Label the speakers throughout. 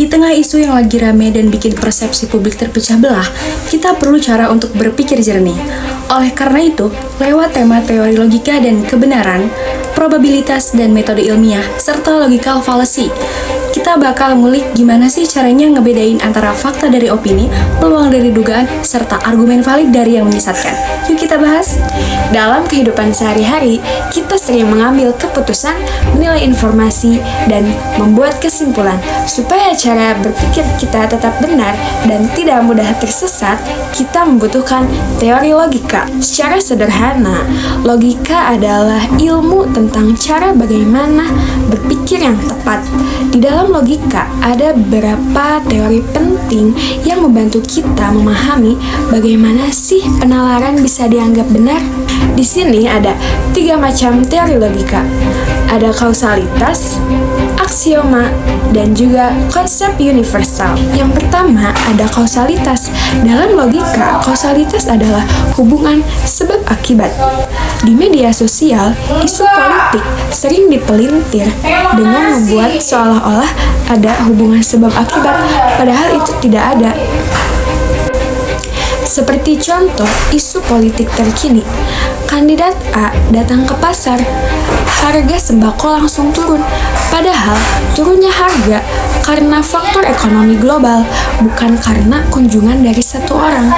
Speaker 1: Di tengah isu yang lagi rame dan bikin persepsi publik terpecah belah, kita perlu cara untuk berpikir jernih. Oleh karena itu, lewat tema teori logika dan kebenaran, probabilitas dan metode ilmiah, serta logical fallacy, kita bakal ngulik gimana sih caranya ngebedain antara fakta dari opini, peluang dari dugaan, serta argumen valid dari yang menyesatkan. Yuk kita bahas.
Speaker 2: Dalam kehidupan sehari-hari, kita sering mengambil keputusan, menilai informasi, dan membuat kesimpulan. Supaya cara berpikir kita tetap benar dan tidak mudah tersesat, kita membutuhkan teori logika. Secara sederhana, logika adalah ilmu tentang cara bagaimana berpikir yang tepat. Di dalam logika, ada beberapa teori penting yang membantu kita memahami bagaimana sih penalaran bisa dianggap benar. Di sini ada 3 macam teori logika. Ada kausalitas, aksioma, dan juga konsep universal. Yang pertama, ada kausalitas. Dalam logika, kausalitas adalah hubungan sebab akibat. Di media sosial, isu politik sering dipelintir dengan membuat seolah-olah ada hubungan sebab akibat, padahal itu tidak ada. Seperti contoh isu politik terkini, kandidat A datang ke pasar, harga sembako langsung turun, padahal turunnya harga karena faktor ekonomi global, bukan karena kunjungan dari satu orang.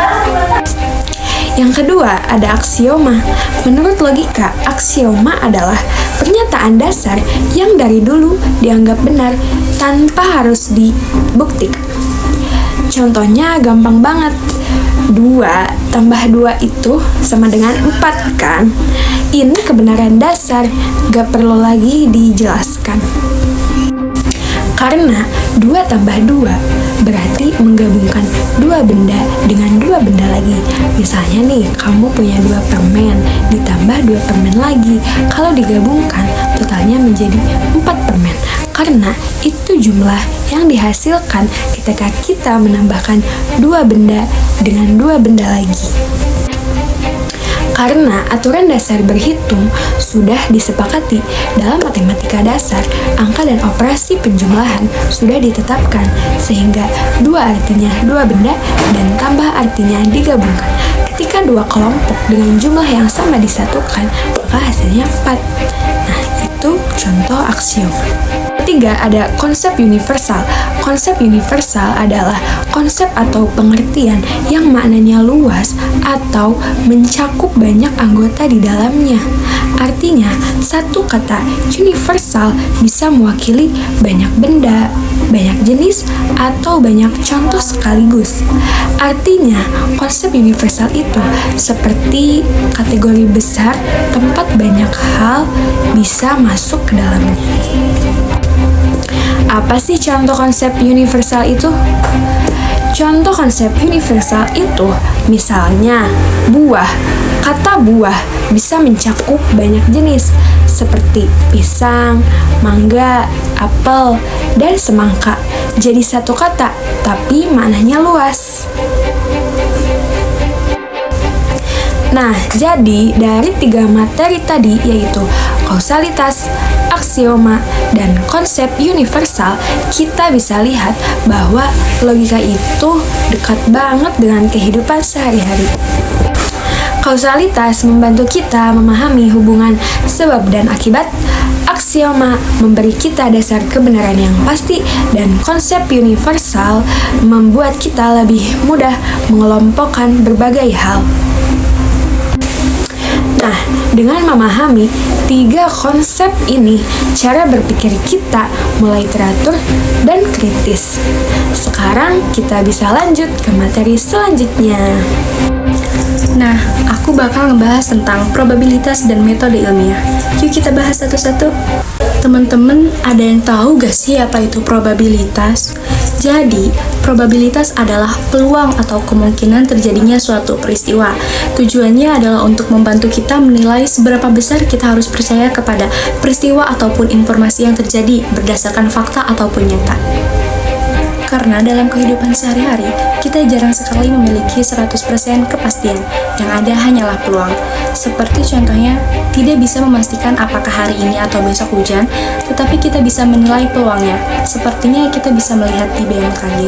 Speaker 2: Yang kedua, ada aksioma. Menurut logika, aksioma adalah pernyataan dasar yang dari dulu dianggap benar tanpa harus dibuktikan. Contohnya gampang banget. 2 tambah 2 itu sama dengan 4 kan? Ini kebenaran dasar, gak perlu lagi dijelaskan. Karena 2 tambah 2 berarti menggabungkan 2 benda dengan 2 benda lagi. Misalnya nih, kamu punya 2 permen, ditambah 2 permen lagi. Kalau digabungkan, totalnya menjadi 4 permen. Karena itu jumlah yang dihasilkan ketika kita menambahkan 2 benda dengan 2 benda lagi. Karena aturan dasar berhitung sudah disepakati dalam matematika dasar, angka dan operasi penjumlahan sudah ditetapkan, sehingga 2 artinya 2 benda dan tambah artinya digabungkan. Ketika 2 kelompok dengan jumlah yang sama disatukan, maka hasilnya 4. Nah, itu contoh aksioma. Ketiga, ada konsep universal. Konsep universal adalah konsep atau pengertian yang maknanya luas atau mencakup banyak anggota di dalamnya. Artinya, satu kata universal bisa mewakili banyak benda, banyak jenis, atau banyak contoh sekaligus. Artinya, konsep universal itu seperti kategori besar tempat banyak hal bisa masuk ke dalamnya. Apa sih contoh konsep universal itu? Contoh konsep universal itu misalnya buah. Kata buah bisa mencakup banyak jenis seperti pisang, mangga, apel, dan semangka. Jadi satu kata, tapi maknanya luas. Nah, jadi dari 3 materi tadi, yaitu kausalitas, aksioma, dan konsep universal, kita bisa lihat bahwa logika itu dekat banget dengan kehidupan sehari-hari. Kausalitas membantu kita memahami hubungan sebab dan akibat, aksioma memberi kita dasar kebenaran yang pasti, dan konsep universal membuat kita lebih mudah mengelompokkan berbagai hal. Nah, dengan memahami 3 konsep ini, cara berpikir kita mulai teratur dan kritis. Sekarang kita bisa lanjut ke materi selanjutnya.
Speaker 1: Nah, aku bakal ngebahas tentang probabilitas dan metode ilmiah. Yuk kita bahas satu-satu. Teman-teman, ada yang tahu gak sih apa itu probabilitas? Jadi, probabilitas adalah peluang atau kemungkinan terjadinya suatu peristiwa. Tujuannya adalah untuk membantu kita menilai seberapa besar kita harus percaya kepada peristiwa ataupun informasi yang terjadi berdasarkan fakta ataupun nyata. Karena dalam kehidupan sehari-hari, kita jarang sekali memiliki 100% kepastian, yang ada hanyalah peluang. Seperti contohnya, tidak bisa memastikan apakah hari ini atau besok hujan, tetapi kita bisa menilai peluangnya. Sepertinya kita bisa melihat di BMKG.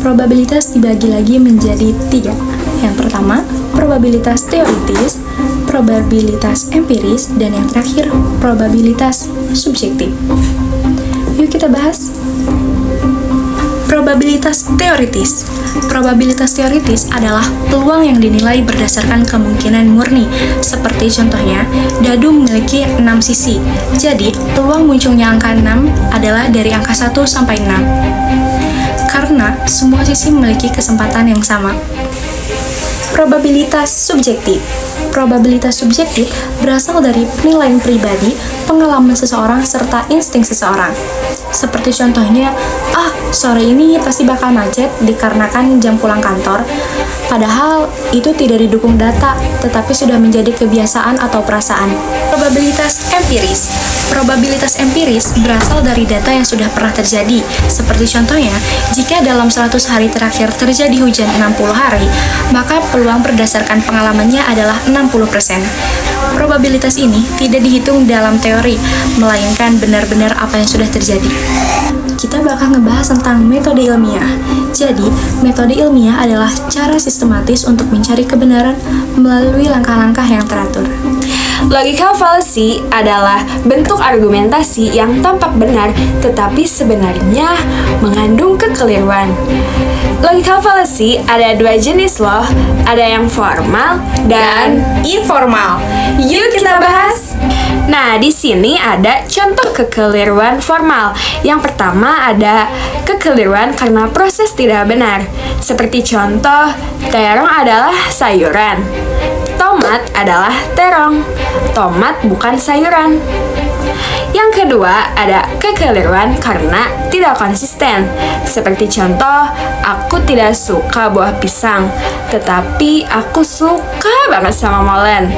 Speaker 1: Probabilitas dibagi lagi menjadi 3. Yang pertama, probabilitas teoritis, probabilitas empiris, dan yang terakhir, probabilitas subjektif. Yuk kita bahas. Probabilitas teoritis. Probabilitas teoritis adalah peluang yang dinilai berdasarkan kemungkinan murni. Seperti contohnya, dadu memiliki 6 sisi. Jadi, peluang munculnya angka 6 adalah dari angka 1 sampai 6. Karena semua sisi memiliki kesempatan yang sama. Probabilitas subjektif. Probabilitas subjektif berasal dari penilaian pribadi, pengalaman seseorang, serta insting seseorang. Seperti contohnya, sore ini pasti bakal macet dikarenakan jam pulang kantor. Padahal itu tidak didukung data, tetapi sudah menjadi kebiasaan atau perasaan. Probabilitas empiris. Probabilitas empiris berasal dari data yang sudah pernah terjadi. Seperti contohnya, jika dalam 100 hari terakhir terjadi hujan 60 hari, maka peluang berdasarkan pengalamannya adalah 60%. Probabilitas ini tidak dihitung dalam teori, melainkan benar-benar apa yang sudah terjadi. Kita bakal ngebahas tentang metode ilmiah. Jadi, metode ilmiah adalah cara sistematis untuk mencari kebenaran melalui langkah-langkah yang teratur.
Speaker 2: Logical fallacy adalah bentuk argumentasi yang tampak benar tetapi sebenarnya mengandung kekeliruan. Logical fallacy ada 2 jenis loh, ada yang formal dan informal. Yuk kita bahas. Nah, di sini ada contoh kekeliruan formal. Yang pertama ada kekeliruan karena proses tidak benar. Seperti contoh, terong adalah sayuran. Tomat adalah terong. Tomat bukan sayuran. Yang kedua, ada kekeliruan karena tidak konsisten. Seperti contoh, aku tidak suka buah pisang, tetapi aku suka banget sama molen.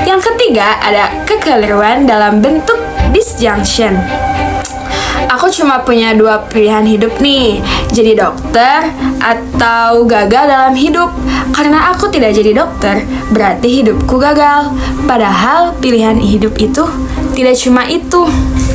Speaker 2: Yang ketiga, ada kekeliruan dalam bentuk disjunction. Aku cuma punya 2 pilihan hidup nih, jadi dokter atau gagal dalam hidup. Karena aku tidak jadi dokter, berarti hidupku gagal. Padahal pilihan hidup itu tidak cuma itu.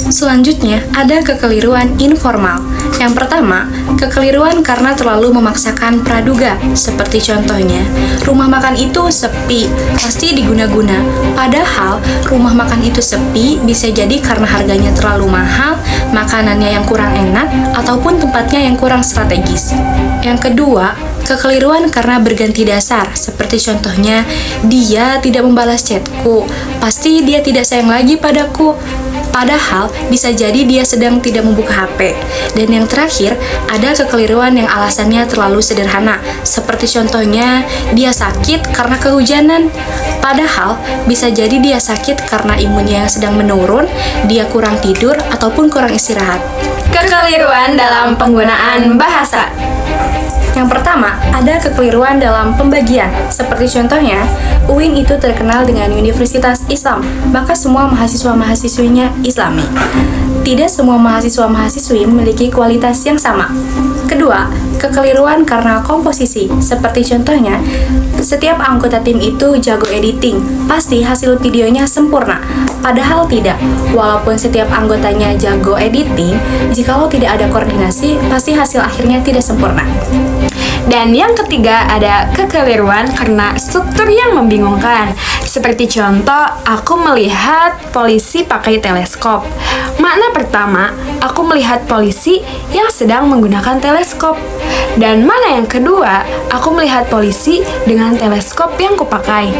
Speaker 1: Selanjutnya, ada kekeliruan informal. Yang pertama, kekeliruan karena terlalu memaksakan praduga. Seperti contohnya, rumah makan itu sepi, pasti diguna-guna. Padahal, rumah makan itu sepi bisa jadi karena harganya terlalu mahal, makanannya yang kurang enak, ataupun tempatnya yang kurang strategis. Yang kedua, kekeliruan karena berganti dasar. Seperti contohnya, dia tidak membalas chatku, pasti dia tidak sayang lagi padaku. Padahal, bisa jadi dia sedang tidak membuka HP. Dan yang terakhir, ada kekeliruan yang alasannya terlalu sederhana. Seperti contohnya, dia sakit karena kehujanan. Padahal, bisa jadi dia sakit karena imunnya yang sedang menurun, dia kurang tidur, ataupun kurang istirahat.
Speaker 2: Kekeliruan dalam penggunaan bahasa.
Speaker 1: Yang pertama, ada kekeliruan dalam pembagian. Seperti contohnya, UIN itu terkenal dengan Universitas Islam, maka semua mahasiswa-mahasiswinya Islami. Tidak semua mahasiswa-mahasiswi memiliki kualitas yang sama. Kedua, kekeliruan karena komposisi. Seperti contohnya, setiap anggota tim itu jago editing, pasti hasil videonya sempurna. Padahal tidak, walaupun setiap anggotanya jago editing, jikalau tidak ada koordinasi, pasti hasil akhirnya tidak sempurna.
Speaker 2: Dan yang ketiga ada kekeliruan karena struktur yang membingungkan. Seperti contoh, aku melihat polisi pakai teleskop. Makna pertama, aku melihat polisi yang sedang menggunakan teleskop. Dan mana yang kedua, aku melihat polisi dengan teleskop yang kupakai.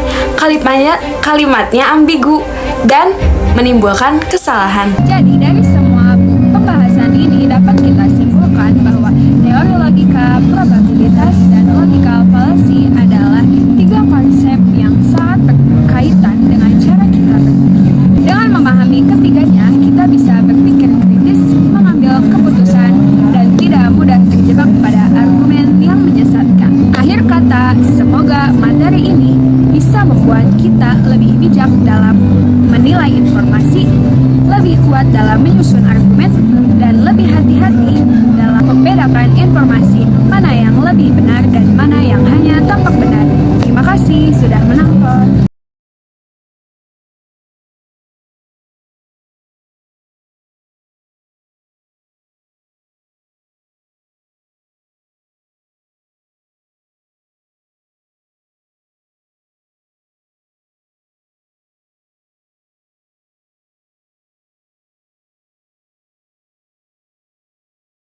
Speaker 2: Kalimatnya ambigu dan menimbulkan kesalahan.
Speaker 3: Jadi dari semua pembahasan ini dapat kita simpulkan bahwa teori logika, probabilitas, dan logical fallacy adalah 3 konsep yang sangat berkaitan dengan cara kita berpikir. Dengan memahami ketiganya, kita bisa berpikir kritis, mengambil keputusan, dan tidak mudah terjebak pada argumen yang menyesatkan. Akhir kata, semoga materi ini bisa membuat kita lebih bijak dalam menilai informasi, lebih kuat dalam menyusun argumen,